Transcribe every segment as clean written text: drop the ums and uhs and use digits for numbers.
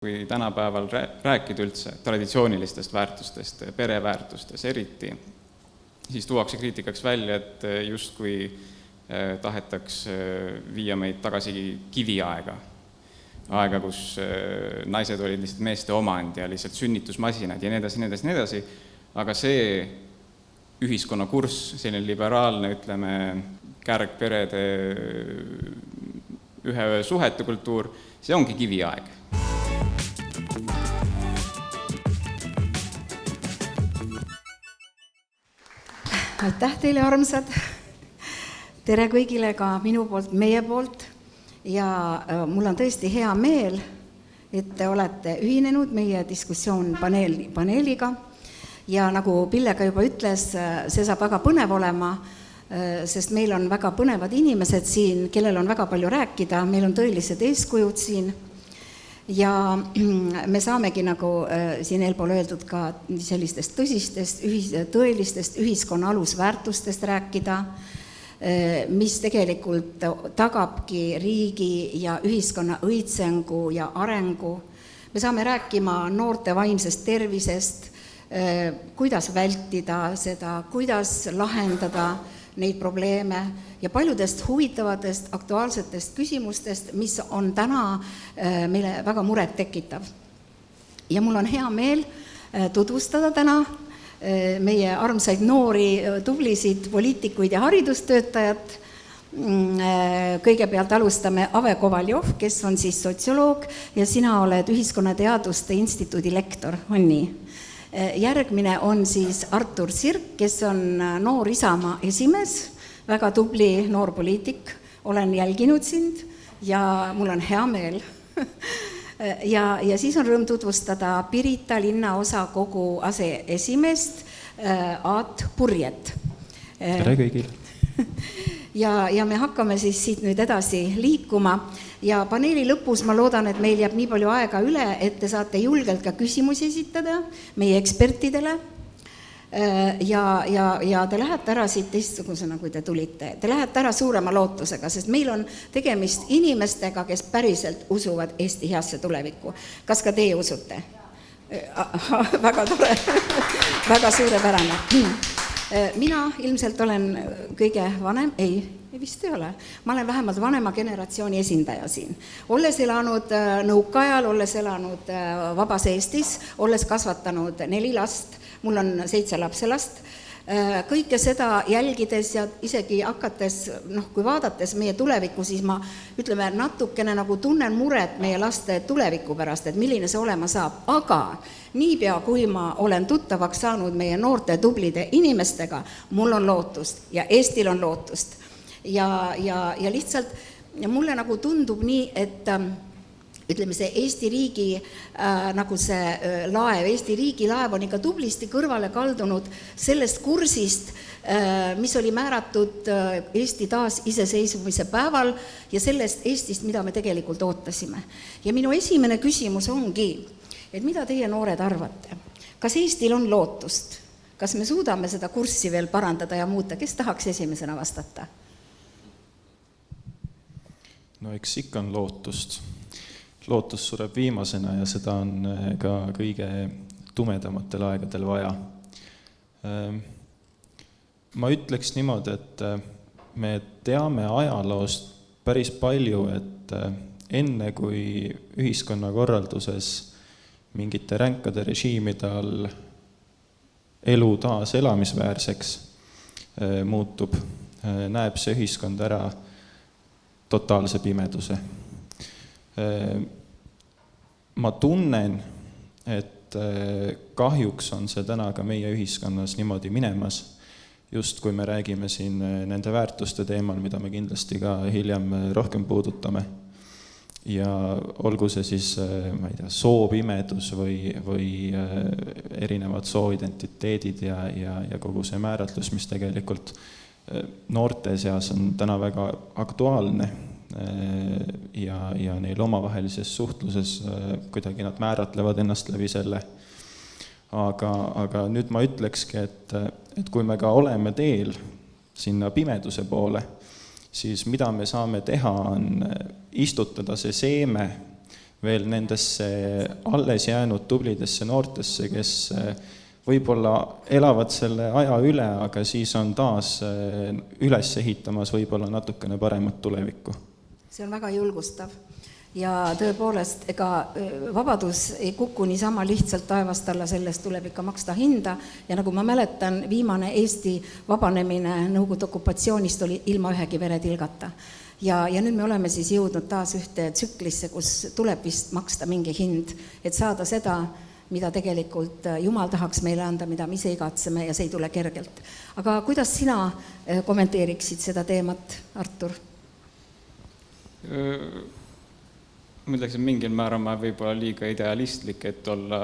Kui tänapäeval rääkida üldse traditsioonilistest väärtustest, pereväärtustes eriti, siis tuuakse kriitikaks välja, et justkui tahetaks viia meid tagasi kiviaega. Aega, kus naised olid lihtsalt meeste omand ja lihtsalt sünnitusmasinad ja nii edasi. Aga see ühiskonna kurss, selline liberaalne, ütleme, kärgperede ühe öö suhete kultuur, see ongi kiviaeg. Aitäh teile, armsad! Tere kõigile ka minu poolt, meie poolt. Ja mul on tõesti hea meel, et te olete ühinenud meie diskussioonpaneeliga. Ja nagu Pille ka juba ütles, see saab väga põnev olema, sest meil on väga põnevad inimesed siin, kellel on väga palju rääkida. Meil on tõelised eeskujud siin. Ja me saamegi, nagu siin eelpool öeldud, ka sellistest tõsistest, tõelistest ühiskonna alusväärtustest rääkida, mis tegelikult tagabki riigi ja ühiskonna õitsengu ja arengu. Me saame rääkima noorte vaimsest tervisest, kuidas vältida seda, kuidas lahendada neid probleeme ja paljudest huvitavatest aktuaalsetest küsimustest, mis on täna meile väga muret tekitav. Ja mul on hea meel tutvustada täna meie armsaid noori tublisid poliitikuid ja haridustöötajat. Kõigepealt alustame Ave Kovaljov, kes on siis sotsioloog ja sina oled Ühiskonnateaduste Instituudi lektor, on nii? Järgmine on siis Artur Sirk, kes on noor Isamaa esimees, väga tubli noor poliitik. Olen jälginud sind ja mul on hea meel. Ja siis on rõõm tutvustada Pirita linnaosakogu aseesimeest Aat Purjet. Tere kõigil! Ja me hakkame siis siit nüüd edasi liikuma. Ja paneeli lõpus ma loodan, et meil jääb nii palju aega üle, et te saate julgelt ka küsimusi esitada meie ekspertidele. Ja te lähete ära siit teistsugusena, kui te tulite. Te lähete ära suurema lootusega, sest meil on tegemist inimestega, kes päriselt usuvad Eesti heasse tulevikku. Kas ka teie usute? Väga tore, väga suurepärane. Mina ilmselt olen kõige vanem, ei vist ei ole. Ma olen vähemalt vanema generatsiooni esindaja siin. Olles elanud nõukaajal, olles elanud vabas Eestis, olles kasvatanud 4 last, mul on 7 lapselast, kõike seda jälgides ja isegi hakates, kui vaadates meie tulevikku, siis ma ütleme natukene nagu tunnen muret meie laste tuleviku pärast, et milline see olema saab. Aga niipea, kui ma olen tuttavaks saanud meie noorte tublide inimestega, mul on lootust ja Eestil on lootust. Ja lihtsalt mulle nagu tundub nii, et ütleme see Eesti riigi nagu see laev, Eesti riigi laev on ikka tublisti kõrvale kaldunud sellest kursist, mis oli määratud Eesti taas iseseisvumise päeval ja sellest Eestist, mida me tegelikult ootasime. Ja minu esimene küsimus ongi, et mida teie noored arvate? Kas Eestil on lootust? Kas me suudame seda kurssi veel parandada ja muuta? Kes tahaks esimesena vastata? No eks ikka on lootust. Lootus sureb viimasena ja seda on ka kõige tumedamatel aegadel vaja. Ma ütleks niimoodi, et me teame ajaloost päris palju, et enne kui ühiskonnakorralduses mingite ränkade režiimide all elu taas elamisväärseks muutub, näeb see ühiskond ära totaalse pimeduse. Ma tunnen, et kahjuks on see täna ka meie ühiskonnas niimoodi minemas, just kui me räägime siin nende väärtuste teemal, mida me kindlasti ka hiljem rohkem puudutame. Ja olgu see siis, ma ei tea, soopimedus või erinevad sooidentiteedid ja kogu see määratlus, mis tegelikult noorte seas on täna väga aktuaalne ja neil omavahelises suhtluses kuidagi nad määratlevad ennast läbi selle. Aga nüüd ma ütlekski, et kui me ka oleme teel sinna pimeduse poole, siis mida me saame teha, on istutada see seeme veel nendesse alles jäänud tublidesse noortesse, kes võib-olla elavad selle aja üle, aga siis on taas üles ehitamas võib-olla natukene paremat tulevikku. See on väga julgustav. Ja tõepoolest, ega vabadus ei kuku niisama lihtsalt taevast alla, sellest tuleb ikka maksta hinda ja nagu ma mäletan, viimane Eesti vabanemine Nõukogude okupatsioonist oli ilma ühegi veretilgata. Ja nüüd me oleme siis jõudnud taas ühte tsüklisse, kus tuleb vist maksta mingi hind, et saada seda, mida tegelikult Jumal tahaks meile anda, mida me ise igatseme ja see ei tule kergelt. Aga kuidas sina kommenteeriksid seda teemat, Artur? Ma ütleks, et mingil määral ma võib-olla liiga idealistlik, et olla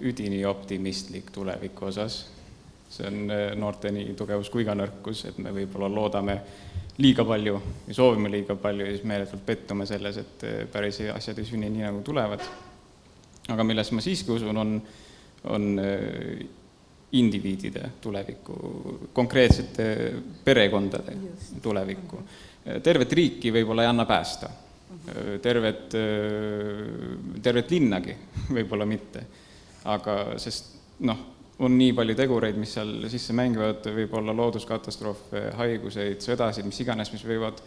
üdini optimistlik tuleviku osas. See on noorte nii tugevus kui ka nõrkus, et me võib-olla loodame liiga palju ja soovime liiga palju ja siis meeletult pettume selles, et päris asjad ei sünni nii, nagu tulevad. Aga milles ma siiski usun, on indiviidide tuleviku, konkreetsete perekondade tuleviku. Tervet riiki võib-olla ei anna päästa. Tervet linnagi võib-olla mitte, aga sest on nii palju tegureid, mis seal sisse mängivad, võib-olla looduskatastroofe, haiguseid, sõdasid, mis iganes, mis võivad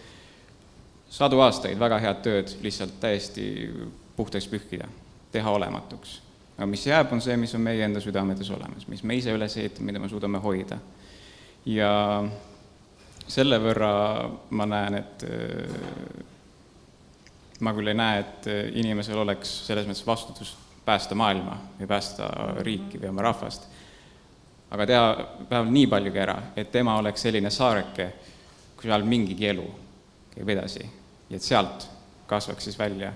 100 aastaid väga head tööd lihtsalt täiesti puhtaks pühkida, teha olematuks. Aga mis jääb, on see, mis on meie enda südametes olemas, mis me ise üles ehitame, mida me suudame hoida. Ja selle võrra ma näen, et ma küll ei näe, et inimesel oleks selles mõttes vastutus päästa maailma või päästa riiki või oma rahvast. Aga teha vähemalt nii paljugi ära, et tema oleks selline saareke, kui seal mingigi elu käib edasi. Ja et sealt kasvaks siis välja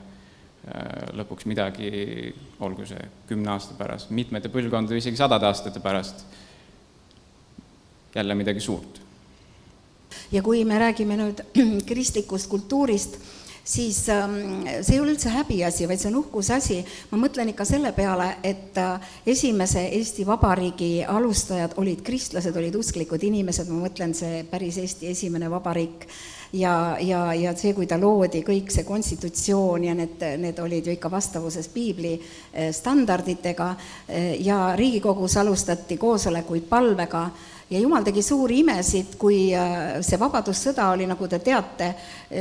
lõpuks midagi, olgu see 10 aasta pärast, mitmete põlvkondade, isegi 100 aastate pärast, jälle midagi suurt. Ja kui me räägime nüüd kristlikust kultuurist, siis see ei ole üldse häbiasi, vaid see on uhkusasi. Ma mõtlen ikka selle peale, et esimese Eesti Vabariigi alustajad olid kristlased, olid usklikud inimesed, ma mõtlen see päris Eesti esimene vabariik ja see, kui ta loodi, kõik see konstitutsioon ja need olid ju ikka vastavuses Piibli standarditega ja Riigikogus alustati koosolekuid palvega. Ja Jumal tegi suuri imesid, kui see vabadussõda oli, nagu te teate,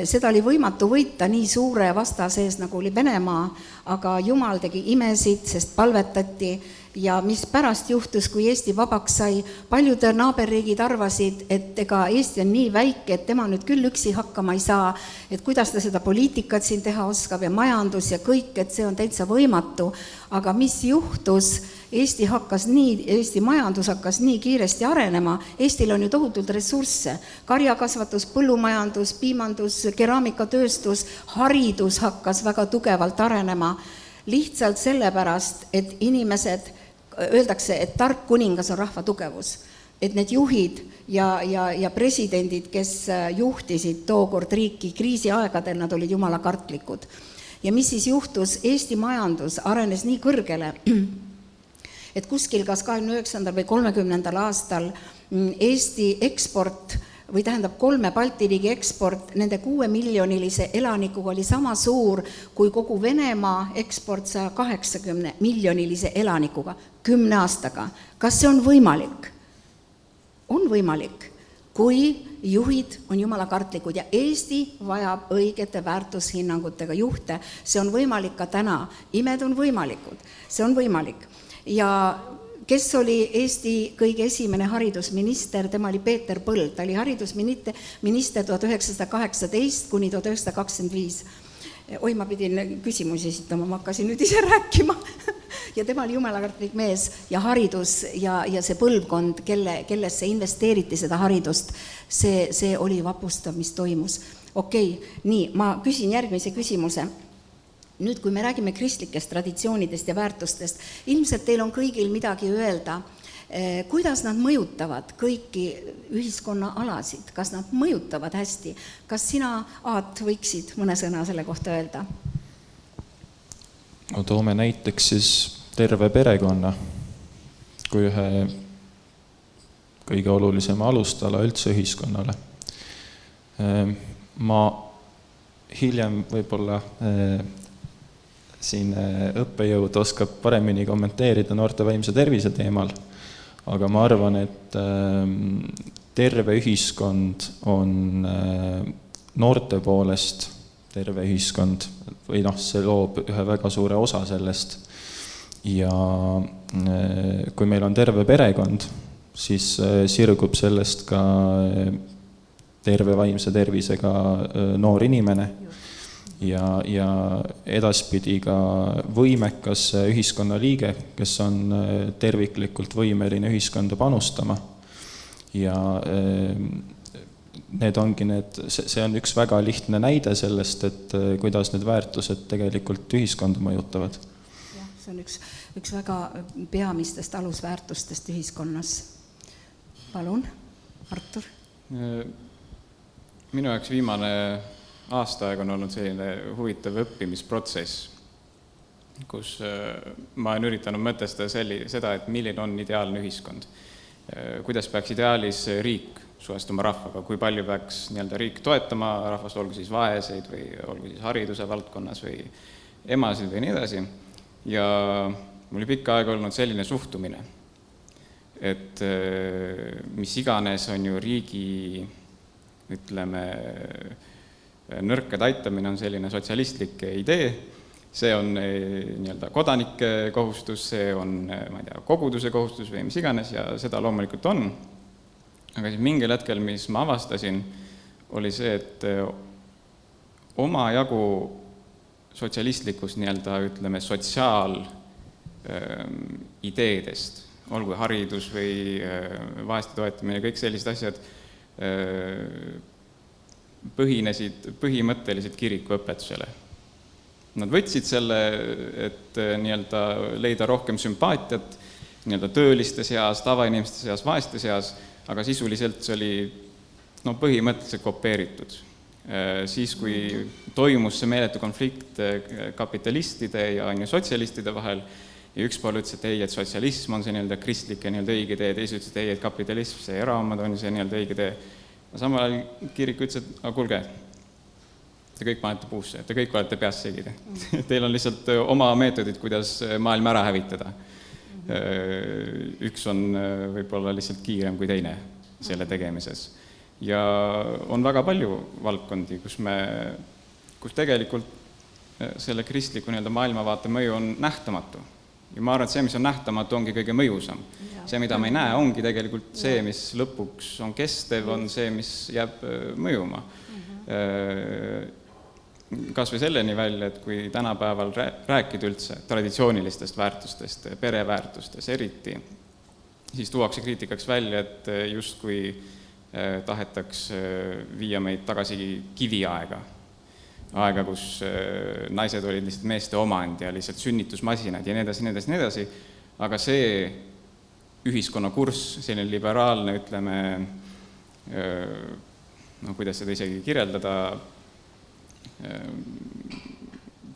seda oli võimatu võita nii suure vastasees, nagu oli Venemaa, aga Jumal tegi imesid, sest palvetati ja mis pärast juhtus, kui Eesti vabaks sai, paljud naaberriigid arvasid, et ega Eesti on nii väike, et tema nüüd küll üksi hakkama ei saa, et kuidas ta seda poliitikat siin teha oskab ja majandus ja kõik, et see on täitsa võimatu, aga mis juhtus? Eesti majandus hakkas nii kiiresti arenema, Eestil on ju tohutult ressursse, karjakasvatus, põllumajandus, piimandus, keraamikatööstus, haridus hakkas väga tugevalt arenema, lihtsalt sellepärast, et inimesed, öeldakse, et tark kuningas on rahva tugevus, et need juhid ja presidendid, kes juhtisid tookord riiki kriisiaegadel, nad olid jumala kartlikud. Ja mis siis juhtus? Eesti majandus arenes nii kõrgele, et kuskil kas 29. või 30. aastal Eesti eksport, või tähendab 3 Balti riigi eksport, nende 6-miljonilise elanikuga oli sama suur kui kogu Venemaa eksport 180 miljonilise elanikuga 10 aastaga. Kas see on võimalik? On võimalik, kui juhid on jumala kartlikud ja Eesti vajab õigete väärtushinnangutega juhte. See on võimalik ka täna. Imed on võimalikud. See on võimalik. Ja kes oli Eesti kõige esimene haridusminister, tema oli Peeter Põld, ta oli haridusminister 1918 kuni 1925. Oi, ma pidin küsimusi esitama, ma hakkasin nüüd ise rääkima. Ja tema oli jumalakartlik mees ja haridus ja see põlvkond, kellesse investeeriti seda haridust, see oli vapustav, mis toimus. Okei, nii, ma küsin järgmise küsimuse. Nüüd, kui me räägime kristlikest traditsioonidest ja väärtustest, ilmselt teil on kõigil midagi öelda, kuidas nad mõjutavad kõiki ühiskonna alasid, kas nad mõjutavad hästi. Kas sina, Aat, võiksid mõne sõna selle kohta öelda? No toome näiteks siis terve perekonna kui ühe kõige olulisema alustala üldse ühiskonnale. Ma hiljem võib-olla siin õppejõud oskab paremini kommenteerida noorte vaimse tervise teemal, aga ma arvan, et terve ühiskond on noorte poolest terve ühiskond või see loob ühe väga suure osa sellest. Ja kui meil on terve perekond, siis sirgub sellest ka terve vaimse tervisega noor inimene ja edaspidi ka võimekas ühiskonnaliige, kes on terviklikult võimeline ühiskonda panustama. Ja need ongi see on üks väga lihtne näide sellest, et kuidas need väärtused tegelikult ühiskonda mõjutavad. Jah, see on üks väga peamistest alusväärtustest ühiskonnas. Palun, Artur. Minu jaoks viimane aastaaeg on olnud selline huvitav õppimisprotsess, kus ma olen üritanud mõtestada seda, et milline on ideaalne ühiskond. Kuidas peaks ideaalis riik suhestuma rahvaga, kui palju peaks riik toetama rahvast, olgu siis vaeseid või olgu siis hariduse valdkonnas või emasid või nii edasi. Ja mul oli pikka aega olnud selline suhtumine, et mis iganes on ju riigi, ütleme, nõrkade aitamine on selline sotsialistlik idee, see on kodanike kohustus, see on koguduse kohustus või mis iganes ja seda loomulikult on. Aga siis mingil hetkel, mis ma avastasin, oli see, et omajagu sotsialistlikust ütleme sotsiaalideedest, olgu haridus või vaeste toetamine, kõik sellised asjad põhinesid põhimõtteliselt kirikuõpetusele. Nad võtsid selle, et leida rohkem sümpaatiat tööliste seas, tavainimeste seas, vaeste seas, aga sisuliselt see oli põhimõtteliselt kopeeritud. Siis, kui toimus see meeletu konflikt kapitalistide ja sotsialistide vahel ja üks pool ütles, et ei, et sotsialism on see kristlike õige tee, teised ütles, et ei, et kapitalism, see eraomad on see õige tee. Samal ajal kirik ütles, et kuulge, te kõik panete puusse, te kõik olete peast segida. Teil on lihtsalt oma meetodid, kuidas maailma ära hävitada. Üks on võib-olla lihtsalt kiirem kui teine selle tegemises. Ja on väga palju valdkondi, kus tegelikult selle kristliku maailmavaate mõju on nähtamatu. Ja ma arvan, et see, mis on nähtamatu, ongi kõige mõjusam. See, mida me ei näe, ongi tegelikult see, mis lõpuks on kestev, on see, mis jääb mõjuma. Kas või selleni välja, et kui tänapäeval rääkida üldse traditsioonilistest väärtustest, pereväärtustest eriti, siis tuuakse kriitikaks välja, et justkui tahetaks viia meid tagasi kiviaega. Aega, kus naised olid lihtsalt meeste omand ja lihtsalt sünnitusmasinad ja nii edasi. Aga see ühiskonna kurss, selline liberaalne, ütleme, kuidas seda isegi kirjeldada,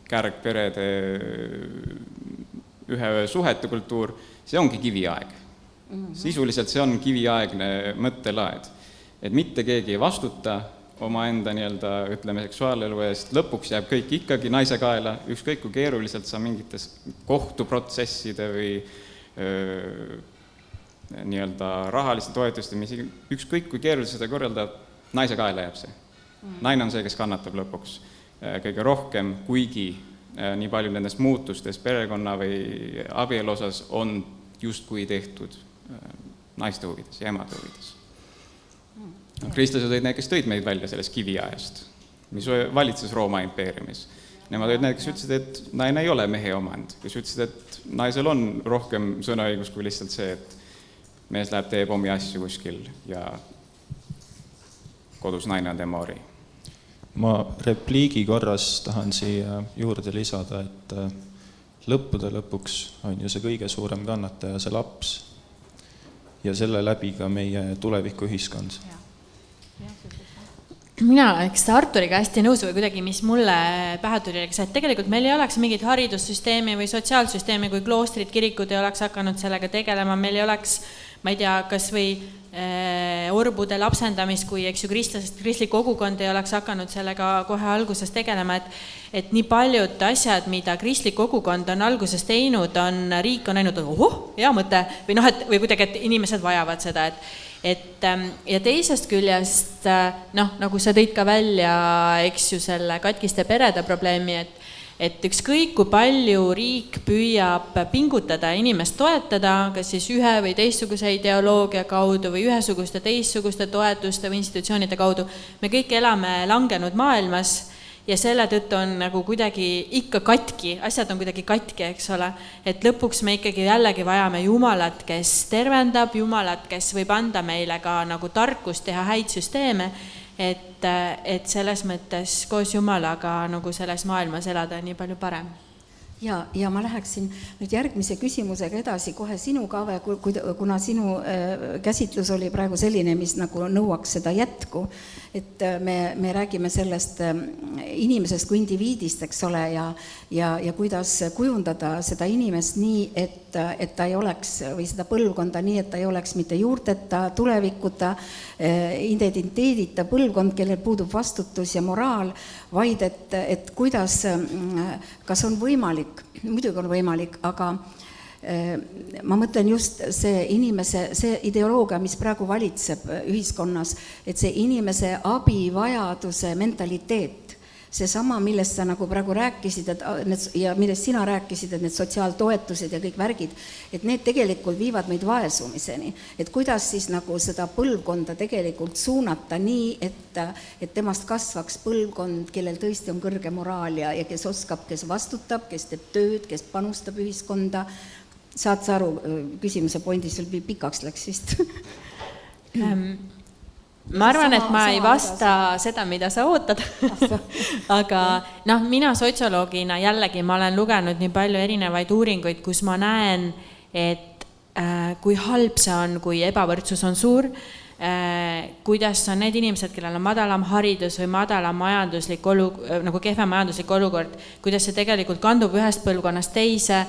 kärgperede ühe öö suhete kultuur, see ongi kiviaeg. Sisuliselt see on kiviaegne mõttelaed, et mitte keegi ei vastuta omaenda ütleme seksuaalelu eest, lõpuks jääb kõik ikkagi naise kaela, ükskõik kui keeruliselt sa mingites kohtuprotsesside või rahaliste toetuste, ükskõik kui keeruliselt seda korraldada, naise kaela jääb see. Naine on see, kes kannatab lõpuks kõige rohkem, kuigi nii palju nendest muutustest perekonna või abielu osas on justkui tehtud naiste huvides ja emade huvides. Kristlased olid need, kes tõid meid välja sellest kiviajast, mis valitses Rooma impeeriumis. Nemad olid need, kes ütlesid, et naine ei ole mehe omand, kes ütlesid, et naisel on rohkem sõnaõigus kui lihtsalt see, et mees läheb teeb omi asju kuskil ja kodus naine on tema ori. Ma repliigi korras tahan siia juurde lisada, et lõppude lõpuks on ju see kõige suurem kannataja see laps ja selle läbi ka meie tulevikuühiskond. Mina oleks Arturiga hästi nõus või kuidagi, mis mulle pähe tuli, et tegelikult meil ei oleks mingit haridussüsteemi või sotsiaalsüsteemi, kui kloostrid, kirikud ei oleks hakanud sellega tegelema, meil ei oleks, ma ei tea, kas või orbude lapsendamist, kui eks ju kristlik kogukond ei oleks hakanud sellega kohe alguses tegelema, et nii paljud asjad, mida kristlik kogukond on alguses teinud, riik on näinud, hea mõte, või kuidagi, et inimesed vajavad seda, ja teisest küljest, nagu sa tõid ka välja, eks ju, selle katkiste perede probleemi, et ükskõik kui palju riik püüab pingutada inimest toetada, kas siis ühe või teistsuguse ideoloogia kaudu või ühesuguste teistsuguste toetuste või institutsioonide kaudu, me kõik elame langenud maailmas ja selle tõttu on nagu kuidagi ikka katki, asjad on kuidagi katki, eks ole, et lõpuks me ikkagi jällegi vajame Jumalat, kes tervendab, Jumalat, kes võib anda meile ka nagu tarkust teha häid süsteeme, et selles mõttes koos Jumalaga nagu selles maailmas elada nii palju parem. Ja ma läheksin nüüd järgmise küsimusega edasi kohe sinu Kave, kuna sinu käsitlus oli praegu selline, mis nagu nõuaks seda jätku, et me räägime sellest inimesest kui indiviidist, eks ole, ja kuidas kujundada seda inimest nii, et ta ei oleks, või seda põlvkonda nii, et ta ei oleks mitte juurteta, tulevikuta, identiteedita põlvkond, kellel puudub vastutus ja moraal, vaid et kuidas, kas on võimalik, muidugi on võimalik, aga ma mõtlen just see ideoloogia, mis praegu valitseb ühiskonnas, et see inimese abivajaduse mentaliteet, see sama, millest sa nagu praegu rääkisid, ja millest sina rääkisid, et need sotsiaaltoetused ja kõik värgid, et need tegelikult viivad meid vaesumiseni. Et kuidas siis nagu seda põlvkonda tegelikult suunata nii, et temast kasvaks põlvkond, kellel tõesti on kõrge moraal ja kes oskab, kes vastutab, kes teeb tööd, kes panustab ühiskonda. Saad sa aru, küsimuse pointis sul pikaks läks vist? Ma arvan, et ma ei vasta seda, mida sa ootad, aga mina sotsioloogina jällegi ma olen lugenud nii palju erinevaid uuringuid, kus ma näen, et kui halb see on, kui ebavõrdsus on suur, kuidas on need inimesed, kellel on madalam haridus või madalam majanduslik nagu kehvem majanduslik olukord, kuidas see tegelikult kandub ühest põlvkonnast teise,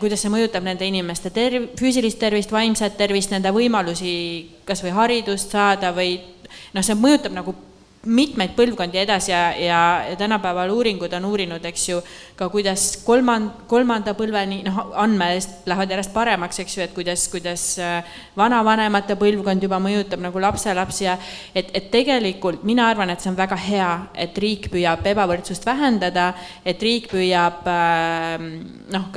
kuidas see mõjutab nende inimeste füüsilist tervist, vaimset tervist, nende võimalusi kas või haridust saada või see mõjutab nagu mitmeid põlvkondi edasi ja tänapäeval uuringud on uurinud, eks ju, ka kuidas kolmanda põlveni, andmed lähevad järjest paremaks, eks ju, et kuidas vanavanemate põlvkond juba mõjutab nagu lapselapsi ja et tegelikult mina arvan, et see on väga hea, et riik püüab ebavõrdsust vähendada, et riik püüab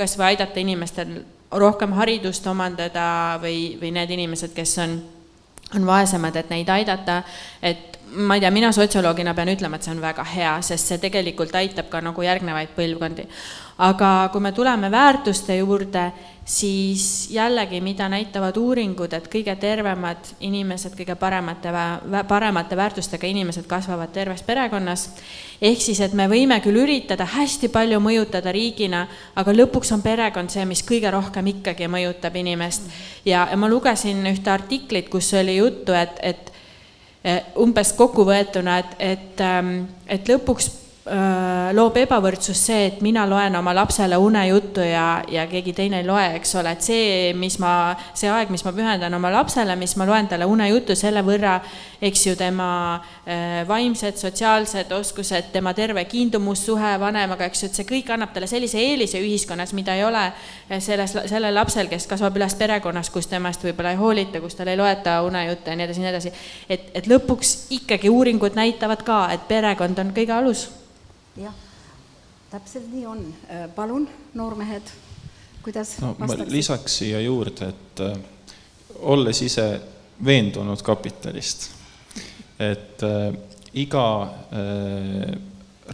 kas või aidata inimestel rohkem haridust omandada või need inimesed, kes on vaesemad, et neid aidata, et ma ei tea, mina sotsioloogina pean ütlema, et see on väga hea, sest see tegelikult aitab ka nagu järgnevaid põlvkondi. Aga kui me tuleme väärtuste juurde, siis jällegi, mida näitavad uuringud, et kõige tervemad inimesed, kõige paremate väärtustega inimesed kasvavad terves perekonnas. Ehk siis, et me võime küll üritada hästi palju mõjutada riigina, aga lõpuks on perekond see, mis kõige rohkem ikkagi mõjutab inimest. Ja ma lugesin ühte artiklit, kus oli juttu, et umbes kokkuvõetuna, et lõpuks loob ebavõrdsus see, et mina loen oma lapsele unejuttu ja keegi teine ei loe, eks ole, et see aeg, mis ma pühendan oma lapsele, mis ma loen talle unejuttu, selle võrra, eks ju, tema vaimsed, sotsiaalsed oskused, tema terve kiindumussuhe vanemaga, eks ju, et see kõik annab talle sellise eelise ühiskonnas, mida ei ole selle lapsel, kes kasvab üles perekonnas, kus temast võib-olla ei hoolita, kus tal ei loeta unejutte ja nii edasi, et lõpuks ikkagi uuringud näitavad ka, et perekond on kõige alus. Jah, täpselt nii on. Palun, noormehed, kuidas vastaksid? Ma lisaks siia juurde, et olles ise veendunud kapitalist, et iga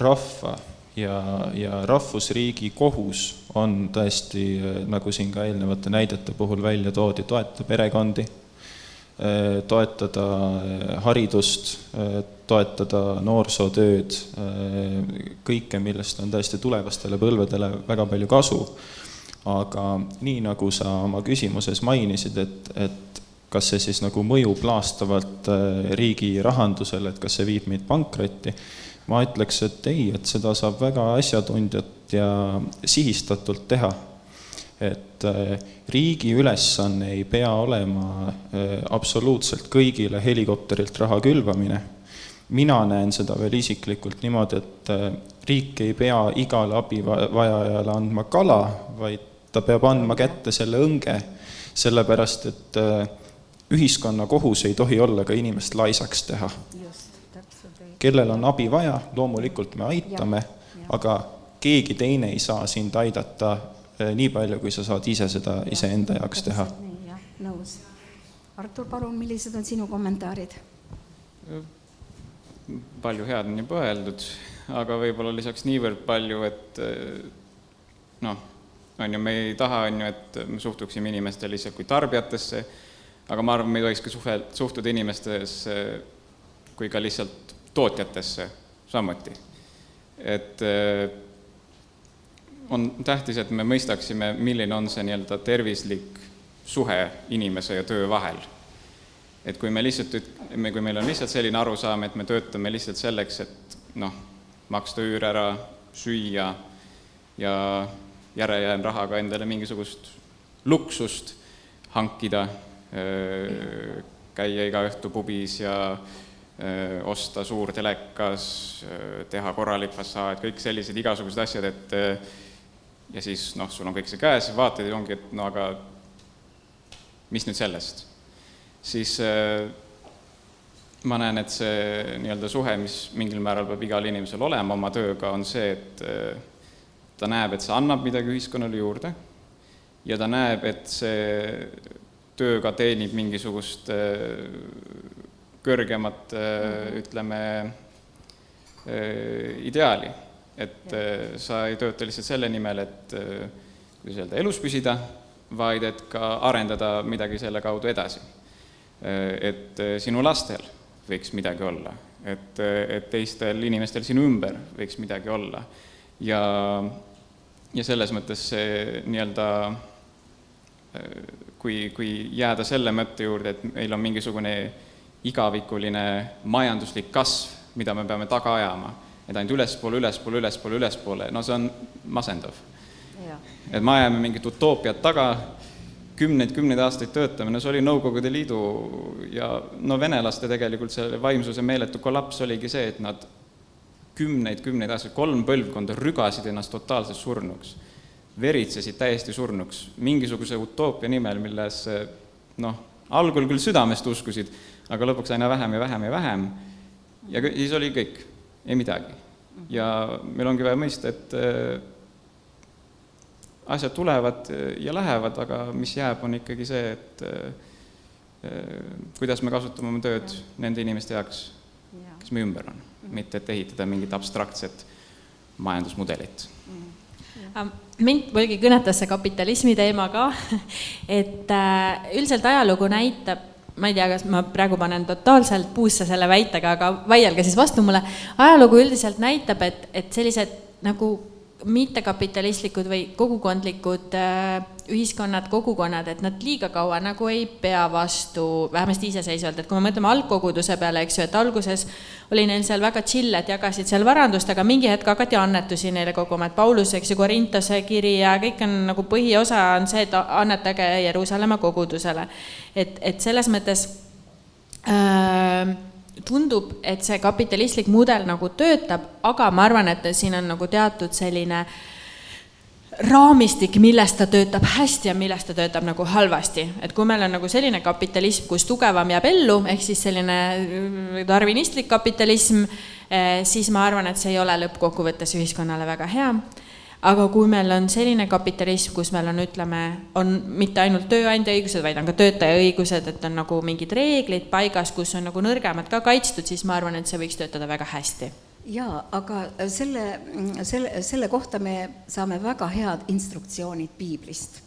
rahva ja rahvusriigi kohus on tõesti, nagu siin ka eelnevate näidete puhul välja toodi, toetada perekondi, toetada haridust, toetada noorsootööd, kõike, millest on tõesti tulevastele põlvedele väga palju kasu. Aga nii nagu sa oma küsimuses mainisid, et kas see siis nagu mõjub laastavalt riigi rahandusele, et kas see viib meid pankrotti, ma ütleks, et ei, et seda saab väga asjatundjat ja sihistatult teha. et riigi ülesanne ei pea olema absoluutselt kõigile helikopterilt raha külvamine. Mina näen seda veel isiklikult niimoodi, et riik ei pea igale abivajajale andma kala, vaid ta peab andma kätte selle õnge, sellepärast et ühiskonna kohus ei tohi olla ka inimest laisaks teha. Kellel on abi vaja, loomulikult me aitame, aga keegi teine ei saa sind aidata nii palju, kui sa saad ise seda iseenda jaoks teha. Nõus. Artur, palun, millised on sinu kommentaarid? Palju head on juba öeldud, aga võib-olla lisaks niivõrd palju, et me ei taha, et me suhtuksime inimeste lihtsalt kui tarbijatesse, aga ma arvan, me ei tohiks ka suhtuda inimestesse kui ka lihtsalt tootjatesse samuti. Et on tähtis, et me mõistaksime, milline on see nii-öelda tervislik suhe inimese ja töö vahel. Et kui meil on lihtsalt selline arusaam, et me töötame lihtsalt selleks, et maksta üür ära, süüa ja järelejäänud rahaga endale mingisugust luksust hankida, käia iga õhtu pubis ja osta suur telekas, teha korralik fassaad, kõik sellised igasugused asjad, ja siis sul on kõik see käes, vaatad ja ongi, et aga mis nüüd sellest? Siis ma näen, et see nii-öelda suhe, mis mingil määral peab igal inimesel olema oma tööga, on see, et ta näeb, et see annab midagi ühiskonnale juurde ja ta näeb, et see tööga teenib mingisugust kõrgemat, ütleme, ideaali. Et sa ei tööta lihtsalt selle nimel, et elus püsida, vaid et ka arendada midagi selle kaudu edasi. Et sinu lastel võiks midagi olla, et teistel inimestel sinu ümber võiks midagi olla. Ja selles mõttes see nii-öelda, kui jääda selle mõtte juurde, et meil on mingisugune igavikuline majanduslik kasv, mida me peame taga ajama, et ainult ülespoole, see on masendav. Et me ajame mingit utoopiat taga, kümneid aastaid töötame, see oli Nõukogude Liidu ja venelaste tegelikult see vaimsuse meeletu kollaps oligi see, et nad kümneid aastaid, 3 põlvkonda rügasid ennast totaalselt surnuks, veritsesid täiesti surnuks, mingisuguse utoopia nimel, milles algul küll südamest uskusid, aga lõpuks aina vähem ja vähem ja siis oli kõik, ei midagi. Ja meil ongi vaja mõista, et asjad tulevad ja lähevad, aga mis jääb, on ikkagi see, et kuidas me kasutame oma tööd nende inimeste jaoks, kes me ümber on, mitte et ehitada mingit abstraktset majandusmudelit. Mind muidugi kõnetas see kapitalismi teema ka, et üldiselt ajalugu näitab, ma ei tea, kas ma praegu panen totaalselt puusse selle väitega, aga vaielge siis vastu mulle, ajalugu üldiselt näitab, et sellised nagu mittekapitalistlikud või kogukondlikud ühiskonnad, kogukonnad, et nad liiga kaua nagu ei pea vastu, vähemasti iseseisvalt, et kui me mõtleme algkoguduse peale, eks ju, et alguses oli neil seal väga chill, et jagasid seal varandust, aga mingi hetk hakati annetusi neile koguma, et Paulus, eks ju, Korintose kiri ja kõik on nagu põhiosa on see, et annetage Jeruusalemma kogudusele. Et selles mõttes tundub, et see kapitalistlik mudel nagu töötab, aga ma arvan, et siin on nagu teatud selline raamistik, millest ta töötab hästi ja millest ta töötab nagu halvasti. Et kui meil on nagu selline kapitalism, kus tugevam jääb ellu, ehk siis selline darwinistlik kapitalism, siis ma arvan, et see ei ole lõppkokkuvõttes ühiskonnale väga hea. Aga kui meil on selline kapitalism, kus meil on, ütleme, on mitte ainult tööandja õigused, vaid on ka töötaja õigused, et on nagu mingid reeglid paigas, kus on nagu nõrgemad ka kaitstud, siis ma arvan, et see võiks töötada väga hästi. Jaa, aga selle kohta me saame väga head instruktsioonid piiblist.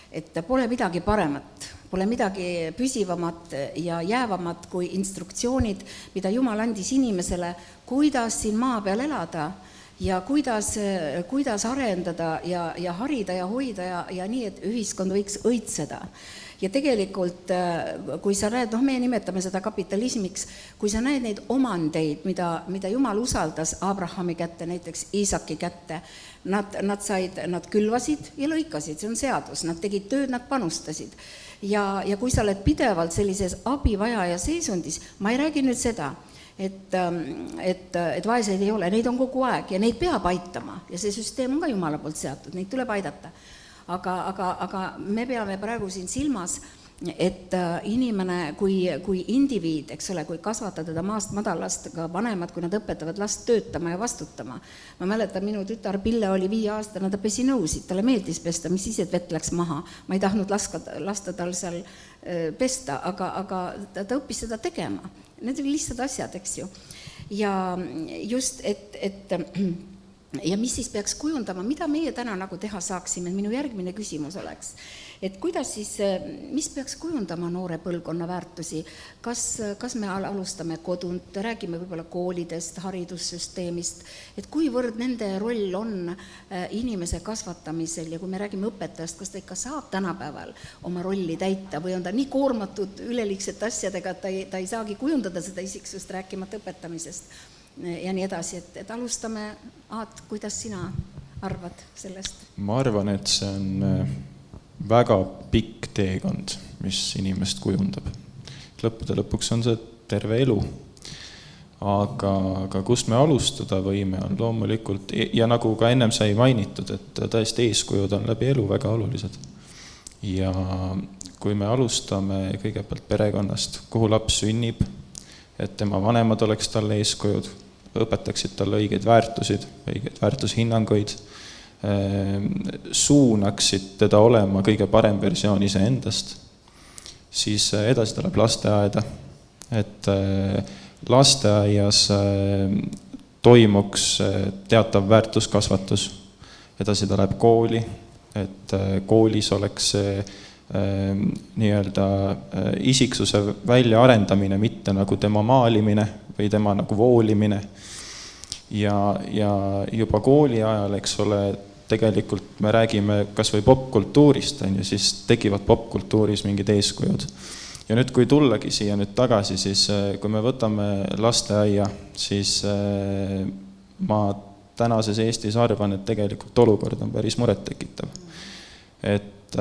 Et pole midagi paremat, pole midagi püsivamat ja jäävamat kui instruktsioonid, mida Jumal andis inimesele, kuidas siin maa peal elada ja kuidas arendada ja harida ja hoida ja nii, et ühiskond võiks õitseda. Ja tegelikult, kui sa näed, meie nimetame seda kapitalismiks, kui sa näed neid omandeid, mida Jumal usaldas Abrahami kätte, näiteks Iisaki kätte, nad külvasid ja lõikasid, see on seadus, nad tegid tööd, nad panustasid. Ja kui sa oled pidevalt sellises abivajaja seisundis, ma ei räägi nüüd seda, et vaeseid ei ole, neid on kogu aeg ja neid peab aitama ja see süsteem on ka Jumala poolt seatud, neid tuleb aidata. Aga me peame praegu siin silmas, et inimene kui indiviid, eks ole, kui kasvatada teda maast madalast, ka vanemad, kui nad õpetavad last töötama ja vastutama. Ma mäletan, minu tütar Pille oli 5 aastane, ta pesi nõusid, talle meeldis pesta, mis siis, et vett läks maha. Ma ei tahtnud lasta tal seal pesta, aga ta õppis seda tegema. Need olid lihtsalt asjad, eks ju. Ja just, ja mis siis peaks kujundama, mida meie täna nagu teha saaksime, minu järgmine küsimus oleks, et kuidas siis, mis peaks kujundama noore põlvkonna väärtusi, kas me alustame kodunt, räägime võib-olla koolidest, haridussüsteemist, et kuivõrd nende roll on inimese kasvatamisel ja kui me räägime õpetajast, kas ta ikka saab tänapäeval oma rolli täita või on ta nii koormatud üleliigsete asjadega, et ta ei saagi kujundada seda isiksust rääkimata õpetamisest ja nii edasi, et alustame, Aat, kuidas sina arvad sellest? Ma arvan, et see on väga pikk teekond, mis inimest kujundab. Lõppude lõpuks on see terve elu. Aga kust me alustada võime on loomulikult, ja nagu ka ennem sai mainitud, et tõesti eeskujud on läbi elu väga olulised. Ja kui me alustame kõigepealt perekonnast, kuhu laps sünnib, et tema vanemad oleks talle eeskujud, õpetaksid talle õigeid väärtusid, õigeid väärtushinnanguid, suunaksid teda olema kõige parem versioon iseendast, siis edasi tuleb lasteaeda, et lasteaias toimuks teatav väärtuskasvatus, edasi tuleb kooli, et koolis oleks nii-öelda isiksuse väljaarendamine, mitte nagu tema maalimine või tema nagu voolimine. Ja juba kooli ajal, eks ole, tegelikult me räägime kas või popkultuurist, siis tekivad popkultuuris mingid eeskujud. Ja nüüd, kui tullagi siia nüüd tagasi, siis kui me võtame lasteaia, siis ma tänases Eestis arvan, et tegelikult olukord on päris muret tekitav. Et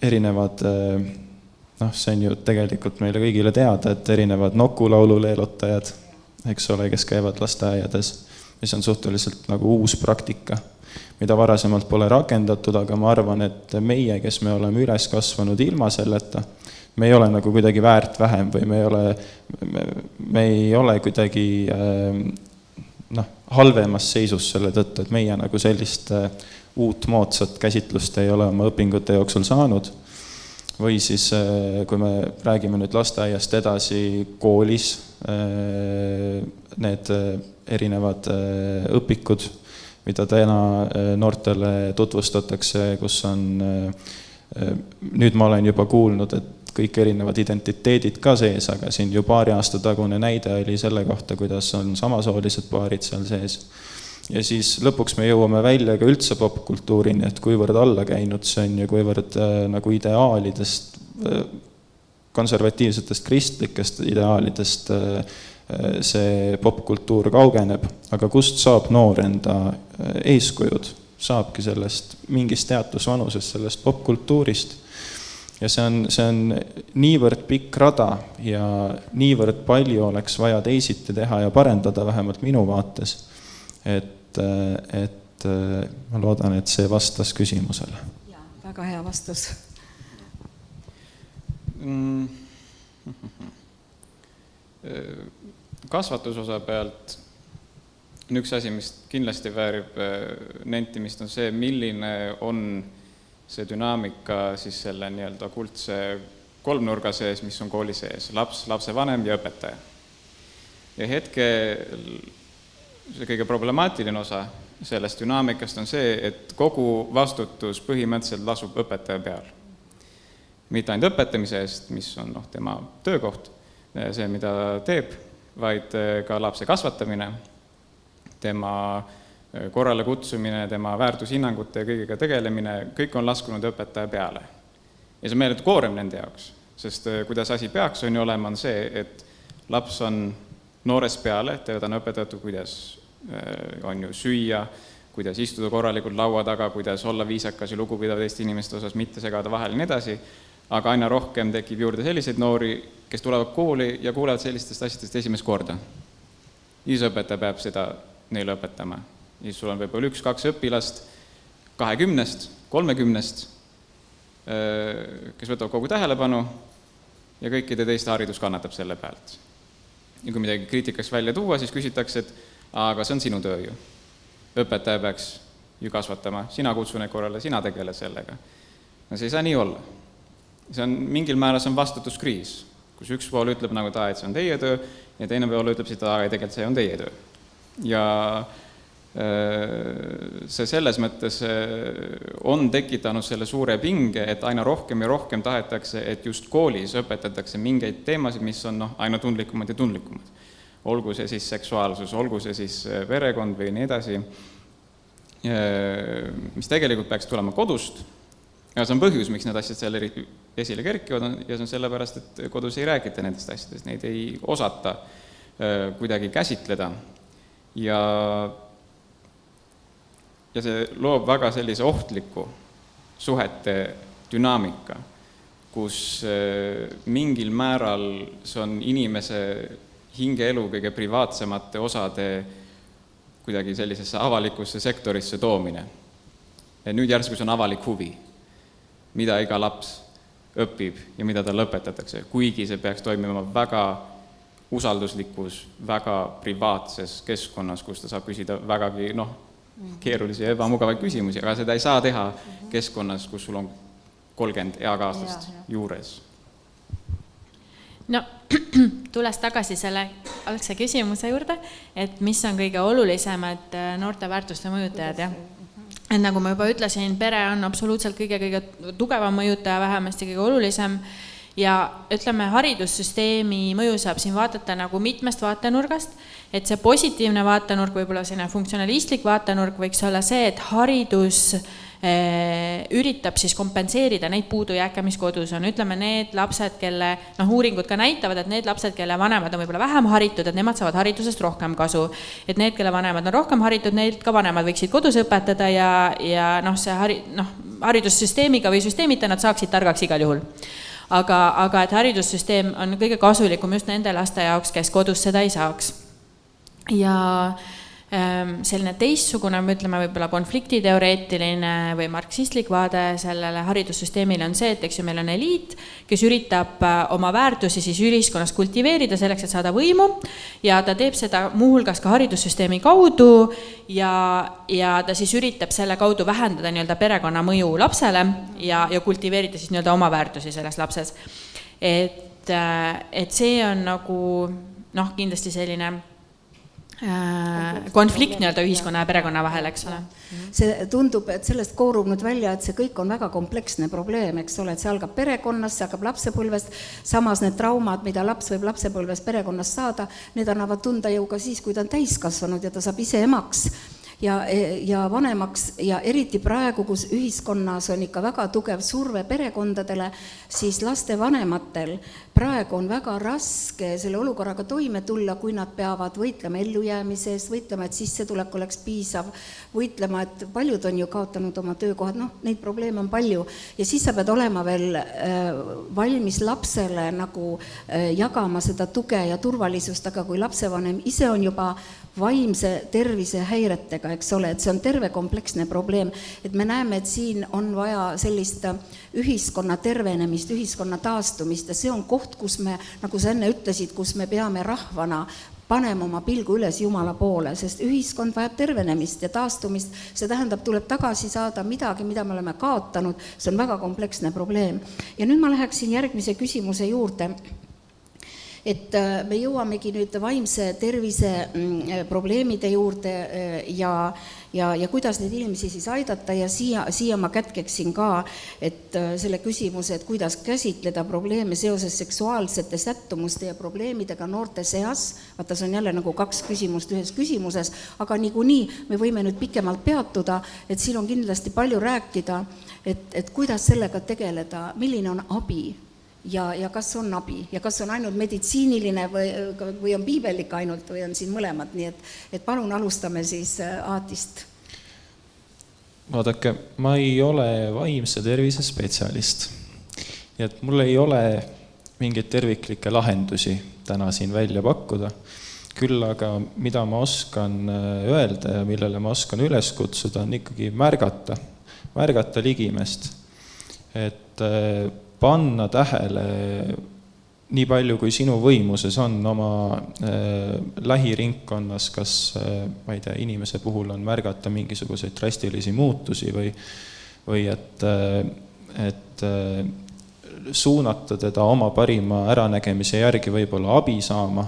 erinevad, see on ju tegelikult meile kõigile teada, et erinevad nokulaulu leelotajad, eks ole, kes käivad lasteaiades, mis on suhteliselt nagu uus praktika, mida varasemalt pole rakendatud, aga ma arvan, et meie, kes me oleme üles kasvanud ilma selleta, me ei ole nagu kuidagi väärt vähem või me ei ole kuidagi halvemas seisus selle tõttu, et meie nagu sellist uut moodsat käsitlust ei ole oma õpingute jooksul saanud. Või siis, kui me räägime nüüd lasteaiast edasi koolis, need erinevad õpikud, mida täna noortele tutvustatakse, kus on, nüüd ma olen juba kuulnud, et kõik erinevad identiteedid ka sees, aga siin ju paari aasta tagune näide oli selle kohta, kuidas on samasoolised paarid seal sees. Ja siis lõpuks me jõuame välja ka üldse popkultuurini, et kuivõrd alla käinud see on ja kuivõrd nagu ideaalidest, konservatiivsetest kristlikest ideaalidest see popkultuur kaugeneb. Aga kust saab noor enda eeskujud? Saabki sellest mingist teatusvanusest, sellest popkultuurist. Ja see on niivõrd pikk rada ja niivõrd palju oleks vaja teisiti teha ja parendada vähemalt minu vaates. Et ma loodan, et see vastas küsimusele. Ja, väga hea vastus. Kasvatusosa pealt üks asi, mis kindlasti väärib nentimist, on see, milline on see dünaamika siis selle nii-öelda kuldse kolmnurga sees, mis on kooli sees, laps, lapsevanem ja õpetaja. Ja hetkel see kõige problemaatiline osa sellest dünaamikast on see, et kogu vastutus põhimõtteliselt lasub õpetaja peal. Mitte ainult õpetamise eest, mis on tema töökoht, see, mida teeb, vaid ka lapse kasvatamine, tema korrale kutsumine, tema väärtushinnangute ja kõigega tegelemine, kõik on laskunud õpetaja peale. Ja see on meeletu koorem nende jaoks, sest kuidas asi peaks on ju olema, on see, et laps on noorest peale, teda on õpetatud, kuidas on ju süüa, kuidas istuda korralikult laua taga, kuidas olla viisakas ja lugupidav teiste inimeste osas, mitte segada vahel ja nii edasi, aga aina rohkem tekib juurde selliseid noori, kes tulevad kooli ja kuulevad sellistest asjadest esimest korda. Siis õpetaja peab seda neile õpetama. Siis sul on võib-olla 1-2 õpilast 20, 30, kes võtavad kogu tähelepanu ja kõikide teiste haridus kannatab selle pealt. Ja kui midagi kriitikaks välja tuua, siis küsitakse, et aga see on sinu töö ju. Õpetaja peaks ju kasvatama, sina kutsu neid korrale, sina tegele sellega. No see ei saa nii olla. See on mingil määras on vastutuskriis, kus üks pool ütleb nagu ta, et see on teie töö, ja teine pool ütleb seda, et tegelikult see on teie töö. Ja see selles mõttes on tekitanud selle suure pinge, et aina rohkem ja rohkem tahetakse, et just koolis õpetatakse mingeid teemasid, mis on aina tundlikumad ja tundlikumad. Olgu see siis seksuaalsus, olgu see siis perekond või nii edasi, mis tegelikult peaks tulema kodust. Ja see on põhjus, miks need asjad seal esile kerkivad, ja see on sellepärast, et kodus ei räägita nendest asjadest, neid ei osata kuidagi käsitleda. Ja see loob väga sellise ohtliku suhete dünaamika, kus mingil määral see on inimese hingeelu kõige privaatsemate osade kuidagi sellisesse avalikusse sektorisse toomine. Ja nüüd järsku see on avalik huvi, mida iga laps õpib ja mida tal õpetatakse, kuigi see peaks toimima väga usalduslikus, väga privaatses keskkonnas, kus ta saab küsida vägagi keerulisi ja ebamugavaid küsimusi, aga seda ei saa teha keskkonnas, kus sul on 30 eakaaslast juures. No, tules tagasi selle algse küsimuse juurde, et mis on kõige olulisemad noorte väärtuste mõjutajad, jah? Et nagu ma juba ütlesin, pere on absoluutselt kõige tugevam mõjutaja, vähemasti kõige olulisem, ja ütleme, haridussüsteemi mõju saab siin vaadata nagu mitmest vaatenurgast, et see positiivne vaatenurk, võib-olla selline funktsionalistlik vaatenurk võiks olla see, et haridus üritab siis kompenseerida neid puudujääke, mis kodus on. Ütleme, need lapsed, kelle, uuringud ka näitavad, et need lapsed, kelle vanemad on võib-olla vähem haritud, et nemad saavad haridusest rohkem kasu. Et need, kelle vanemad on rohkem haritud, neid ka vanemad võiksid kodus õpetada ja see haridussüsteemiga või süsteemita nad saaksid targaks igal juhul. Aga et haridussüsteem on kõige kasulikum just nende laste jaoks, kes kodus seda ei saaks. Ja selline teistsugune, ütleme võib-olla konfliktiteoreetiline või marksistlik vaade sellele haridussüsteemile on see, et eks ju meil on eliit, kes üritab oma väärtusi siis ühiskonnas kultiveerida selleks, et saada võimu ja ta teeb seda muuhulgas ka haridussüsteemi kaudu ja ta siis üritab selle kaudu vähendada nii-öelda perekonna mõju lapsele ja kultiveerida siis nii-öelda oma väärtusi selles lapses. Et see on nagu kindlasti selline konflikt nii-öelda ühiskonna ja perekonna vahel, eks ole. See tundub, et sellest koorub nüüd välja, et see kõik on väga kompleksne probleem, eks ole, et see algab perekonnast, see hakkab lapsepõlvest, samas need traumad, mida laps võib lapsepõlvest perekonnast saada, need annavad tunda ju ka siis, kui ta on täiskasvanud ja ta saab ise emaks ja vanemaks ja eriti praegu, kus ühiskonnas on ikka väga tugev surve perekondadele, siis laste vanematel praegu on väga raske selle olukorraga toime tulla, kui nad peavad võitlema ellujäämise eest, võitlema, et sissetulek oleks piisav, võitlema, et paljud on ju kaotanud oma töökohad, neid probleeme on palju ja siis sa pead olema veel valmis lapsele nagu jagama seda tuge ja turvalisust, aga kui lapsevanem ise on juba vaimse tervise häiretega, eks ole, et see on terve kompleksne probleem, et me näeme, et siin on vaja sellist ühiskonna tervenemist, ühiskonna taastumist ja see on koht, kus me, nagu sa enne ütlesid, kus me peame rahvana panema oma pilgu üles Jumala poole, sest ühiskond vajab tervenemist ja taastumist, see tähendab, tuleb tagasi saada midagi, mida me oleme kaotanud, see on väga kompleksne probleem. Ja nüüd ma läheksin järgmise küsimuse juurde. et me jõuamegi nüüd vaimse tervise probleemide juurde ja kuidas neid inimesi siis aidata ja siia ma kätkeksin ka, et selle küsimuse, et kuidas käsitleda probleeme seoses seksuaalsete sättumuste ja probleemidega noorte seas, vaata see on jälle nagu 2 küsimust ühes küsimuses, aga niikuinii me võime nüüd pikemalt peatuda, et siin on kindlasti palju rääkida, et kuidas sellega tegeleda, milline on abi ja kas on abi ja kas on ainult meditsiiniline või on piibellik ainult või on siin mõlemad, nii et palun alustame siis Aatist. Vaadake, ma ei ole vaimse tervise spetsialist, nii et mul ei ole mingeid terviklikke lahendusi täna siin välja pakkuda, küll aga mida ma oskan öelda ja millele ma oskan üles kutsuda, on ikkagi märgata ligimest, et panna tähele nii palju, kui sinu võimuses on oma lähiringkonnas, kas ma ei tea, inimese puhul on märgata mingisuguseid drastilisi muutusi või et suunata teda oma parima äranägemise järgi võib-olla abi saama.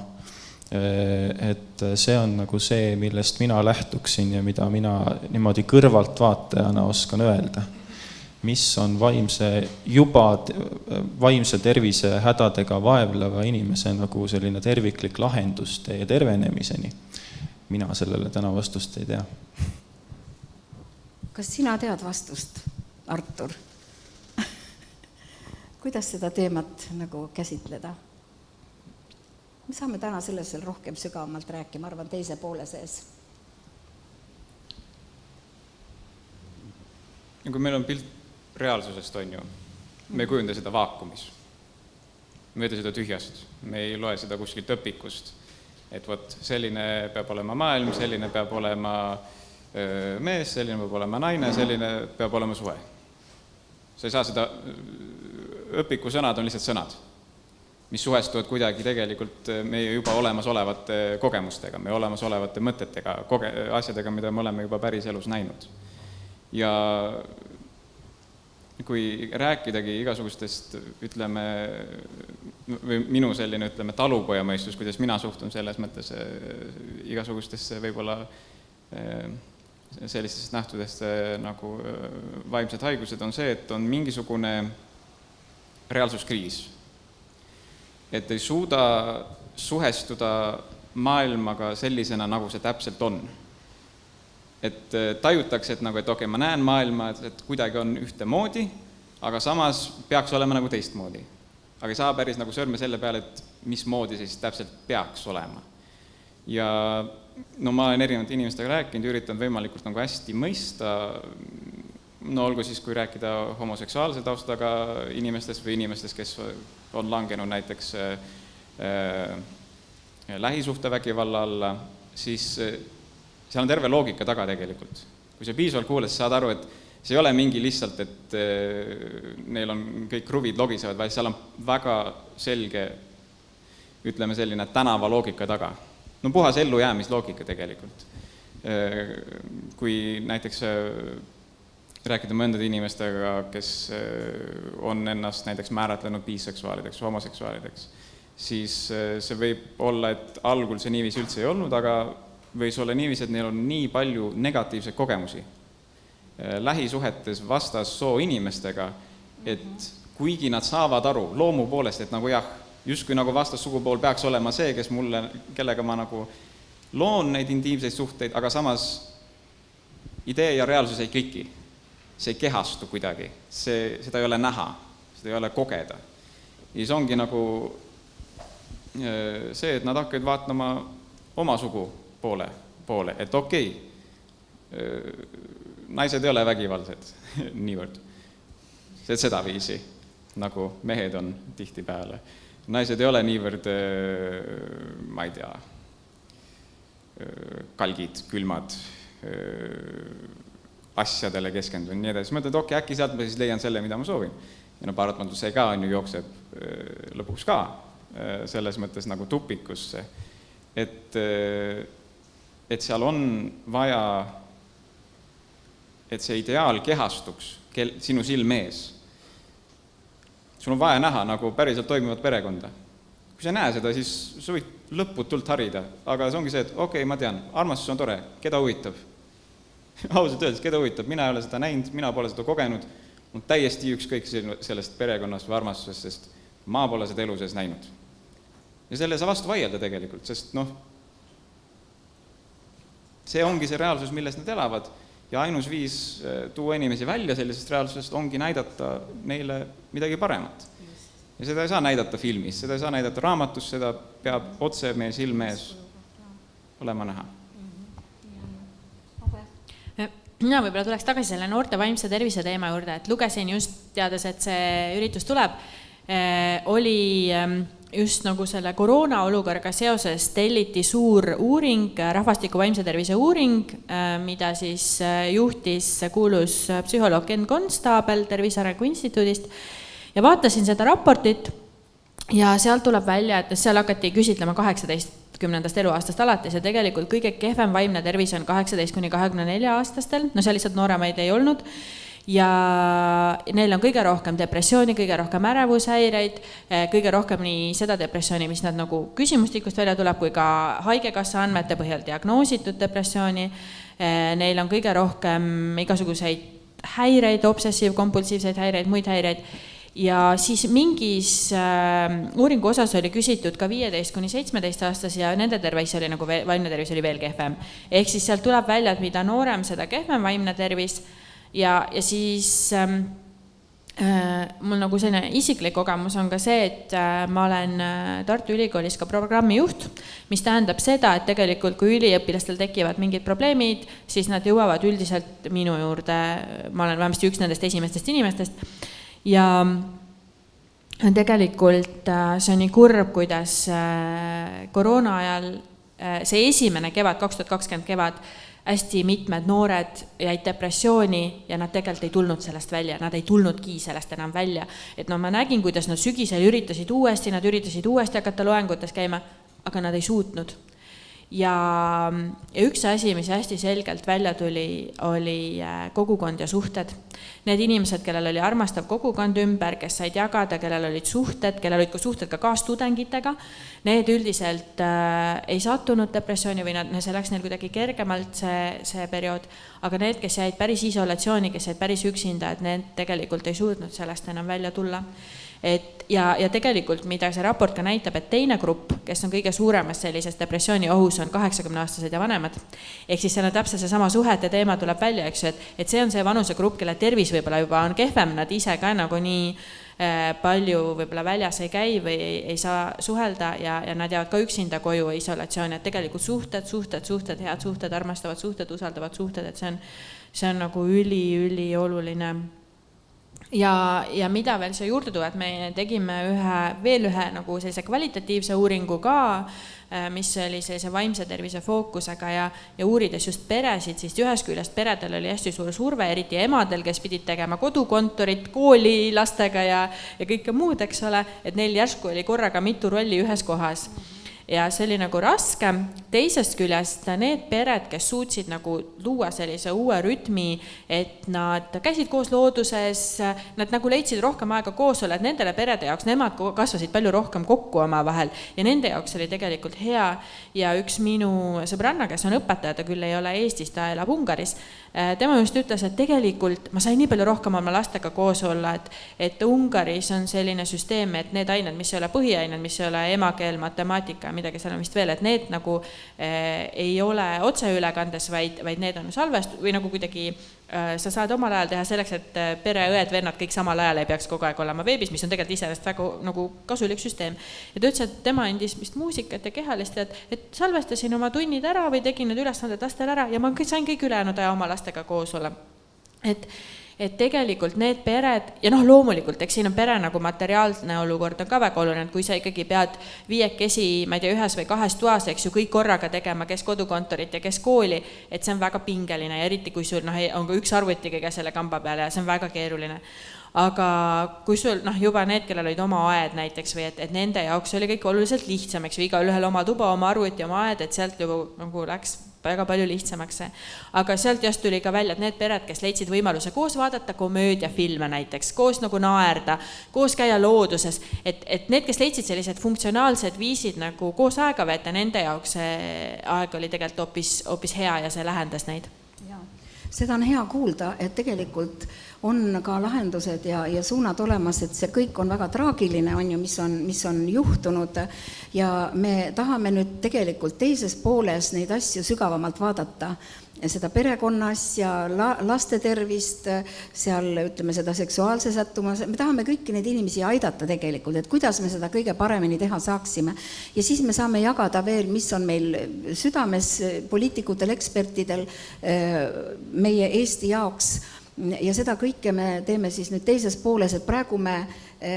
Et see on nagu see, millest mina lähtuksin ja mida mina niimoodi kõrvalt vaatajana oskan öelda. Mis on vaimse tervise hädadega vaevleva inimese nagu selline terviklik lahendus teie tervenemiseni. Mina sellele täna vastust ei tea. Kas sina tead vastust, Artur? Kuidas seda teemat nagu käsitleda? Me saame täna selles veel rohkem sügavamalt rääkima, arvan teise poole sees. Kui meil on pilt reaalsusest, on ju, me ei kujunda seda vaakumis. Me ei tee seda tühjast, me ei loe seda kuskilt õpikust, et võt, selline peab olema maailm, selline peab olema mees, selline peab olema naine, selline peab olema suhe. Sa ei saa seda, õpiku sõnad on lihtsalt sõnad, mis suhestuvad kuidagi tegelikult meie juba olemasolevate kogemustega, meie olemasolevate mõtetega, asjadega, mida me oleme juba päris elus näinud. Ja kui rääkidagi igasugustest, ütleme, või minu selline, ütleme, talupojamõistus, kuidas mina suhtun selles mõttes igasugustesse võib-olla sellistest nähtudest nagu vaimsed haigused on see, et on mingisugune reaalsuskriis. Et ei suuda suhestuda maailmaga sellisena, nagu see täpselt on. Et tajutakse, et okei, ma näen maailma, et kuidagi on ühte moodi, aga samas peaks olema nagu teistmoodi. Aga ei saa päris nagu sõrme selle peale, et mis moodi siis täpselt peaks olema. Ja no ma olen erinevate inimestega rääkinud, üritanud võimalikult nagu hästi mõista, no olgu siis, kui rääkida homoseksuaalse taustaga inimestest või inimestest, kes on langenud näiteks lähisuhtevägivalla alla, siis seal on terve loogika taga tegelikult. Kui sa piisavalt kuuled, saad aru, et see ei ole mingi lihtsalt, et neil on kõik kruvid logisevad, vaid seal on väga selge, ütleme selline tänava loogika taga. No puhas ellujäämisloogika tegelikult. Kui näiteks rääkida mõndade inimestega, kes on ennast näiteks määratlenud biseksuaalideks, homoseksuaalideks, siis see võib olla, et algul see niivis üldse ei olnud, aga võis olla niivis, et neil on nii palju negatiivseid kogemusi lähisuhetes vastassoo inimestega, et kuigi nad saavad aru loomu poolest, et nagu jah, justkui nagu vastassugupool peaks olema see, kellega ma nagu loon neid intiimseid suhteid, aga samas idee ja reaalsus ei kliki. See ei kehastu kuidagi, seda ei ole näha, seda ei ole kogeda. Ja see ongi nagu see, et nad hakkavad vaatama oma sugu poole, et okei, naised ei ole vägivaldsed niivõrd. Seda viisi, nagu mehed on tihti peale. Naised ei ole niivõrd, ma ei tea, kalgid, külmad, asjadele keskendun, nii edasi. Mõtled, okei, äkki sealt ma siis leian selle, mida ma soovin. Ja paratmatus see ka on ju jookseb lõpuks ka selles mõttes nagu tupikusse, et seal on vaja, et see ideaal kehastuks sinu silme ees. Sul on vaja näha nagu päriselt toimivat perekonda. Kui kui sa ei näe seda, siis sa võid lõputult harida, aga see ongi see, et okei, ma tean, armastus on tore, keda huvitab? Ausalt öeldes, keda huvitab, mina ei ole seda näinud, mina pole seda kogenud, mul täiesti ükskõik sellest perekonnast või armastusest, sest ma pole seda elu sees näinud. Ja selle sa vastu vaielda tegelikult, sest see ongi see reaalsus, milles nad elavad ja ainus viis tuua inimesi välja sellisest reaalsusest ongi näidata neile midagi paremat. Ja seda ei saa näidata filmis, seda ei saa näidata raamatus, seda peab otse meie silme ees olema näha. Mina võib-olla tuleks tagasi selle noorte vaimse tervise teema juurde, et lugesin just teades, et see üritus tuleb, oli just nagu selle koroona olukorraga seoses telliti suur uuring, rahvastiku vaimse tervise uuring, mida siis juhtis kuulus psühholoog Ken Konstaabel Tervise Arengu Instituudist ja vaatasin seda raportit ja sealt tuleb välja, et seal hakati küsitlema 18 eluaastast alates ja tegelikult kõige kehvem vaimne tervis on 18–24 aastastel, no seal lihtsalt nooremaid ei olnud ja neil on kõige rohkem depressiooni, kõige rohkem ärevushäireid, kõige rohkem nii seda depressiooni, mis nad nagu küsimustikust välja tuleb, kui ka haigekassa andmete põhjal diagnoositud depressiooni, neil on kõige rohkem igasuguseid häireid, obsessiiv-kompulsiivseid häireid, muid häireid ja siis mingis uuringu osas oli küsitud ka 15–17 aastas ja nende tervis oli nagu vaimne tervis oli veel kehvem. Ehk siis sealt tuleb välja, et mida noorem, seda kehvem vaimne tervis ja siis mul nagu selline isiklik kogemus on ka see, et ma olen Tartu Ülikoolis ka programmijuht, mis tähendab seda, et tegelikult kui üliõpilastel tekivad mingid probleemid, siis nad jõuavad üldiselt minu juurde, ma olen vähemasti üks nendest esimestest inimestest ja tegelikult see on nii kurb, kuidas koroona ajal, see esimene kevad, 2020 kevad, hästi mitmed noored jäid depressiooni ja nad tegelikult ei tulnud sellest välja, nad ei tulnudki sellest enam välja. Et ma nägin, kuidas nad sügisel üritasid uuesti hakata loengutes käima, aga nad ei suutnud. Ja üks asi, mis hästi selgelt välja tuli, oli kogukond ja suhted. Need inimesed, kellel oli armastav kogukond ümber, kes said jagada, kellel olid ka suhted ka kaastudengitega, need üldiselt ei sattunud depressiooni või see läks neil kuidagi kergemalt see periood, aga need, kes jäid päris isolatsiooni, kes jäid päris üksinda, et need tegelikult ei suutnud sellest enam välja tulla. Ja tegelikult, mida see raport ka näitab, et teine grupp, kes on kõige suuremas sellises depressiooni ohus, on 80-aastased ja vanemad. Ehk siis seal on täpselt see sama suhete teema tuleb välja, eks, et see on see vanusegrupp, kelle tervis võib-olla juba on kehvem, nad ise ka nagu nii palju võib-olla väljas ei käi või ei saa suhelda ja nad jäävad ka üksinda koju isolatsiooni, et tegelikult suhted, head suhted, armastavad suhted, usaldavad suhted, et see on nagu üli oluline. Ja mida veel see juurde tuleb, me tegime veel ühe nagu sellise kvalitatiivse uuringu ka, mis oli sellise vaimse tervise fookusega ja uurides just peresid, siis ühest küljest peredel oli hästi suur surve, eriti emadel, kes pidid tegema kodukontorit, kooli lastega ja kõike muud, eks ole, et neil järsku oli korraga mitu rolli ühes kohas. Ja see oli nagu raske. Teisest küljest need pered, kes suutsid nagu luua sellise uue rütmi, et nad käisid koos looduses, nad nagu leidsid rohkem aega koos olla, et nendele perede jaoks nemad kasvasid palju rohkem kokku oma vahel ja nende jaoks oli tegelikult hea ja üks minu sõbranna, kes on õpetaja, ta küll ei ole Eestis, ta elab Ungaris, tema just ütles, et tegelikult ma sain nii palju rohkem oma lastega koos olla, et Ungaris on selline süsteem, et need ained, mis ei ole põhiained, mis ei ole emakeel, matemaatika, midagi seal on vist veel, et need nagu ei ole otseülekandes, vaid need on salvest või nagu kuidagi sa saad omal ajal teha selleks, et pereõed, vennad kõik samal ajal ei peaks kogu aeg olema veebis, mis on tegelikult iseenesest väga nagu kasulik süsteem. Ja ta ütles, et tema andis vist muusikat ja kehalist, et salvestasin oma tunnid ära või tegin need ülesanded lastel ära ja ma sain kõik ülejäänud aja oma lastega koos olla. Et tegelikult need pered, ja loomulikult, eks siin on pere nagu materiaalne olukord on ka väga oluline, et kui sa ikkagi pead viiekesi, ma ei tea, ühes või kahes toas, eks ju, kõik korraga tegema, kes kodukontorit ja kes kooli, et see on väga pingeline ja eriti kui sul on ka üks arvutikega selle kamba peale ja see on väga keeruline. Aga kui sul juba need, kellel olid oma aed näiteks või et nende jaoks oli kõik oluliselt lihtsam, eks ju, iga ühel oma tuba, oma arvuti, oma aed, et sealt juba nagu läks väga palju lihtsamaks see. Aga sealt just tuli ka välja, et need pered, kes leidsid võimaluse koos vaadata komöödiafilme näiteks, koos nagu naerda, koos käia looduses, et need, kes leidsid sellised funktsionaalsed viisid nagu koos aega veeta, nende jaoks see aeg oli tegelikult hoopis hea ja see lähendas neid. Seda on hea kuulda, et tegelikult on ka lahendused ja suunad olemas, et see kõik on väga traagiline, on ju, mis on juhtunud ja me tahame nüüd tegelikult teises pooles neid asju sügavamalt vaadata, seda perekonna asja, laste tervist, seal ütleme seda seksuaalse sättumuse, me tahame kõiki neid inimesi aidata tegelikult, et kuidas me seda kõige paremini teha saaksime. Ja siis me saame jagada veel, mis on meil südames poliitikutel, ekspertidel, meie Eesti jaoks ja seda kõike me teeme siis nüüd teises pooles, et praegu me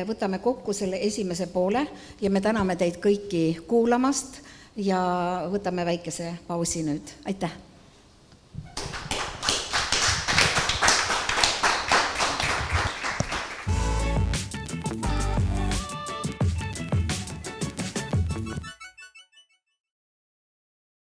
võtame kokku selle esimese poole ja me täname teid kõiki kuulamast ja võtame väikese pausi nüüd. Aitäh!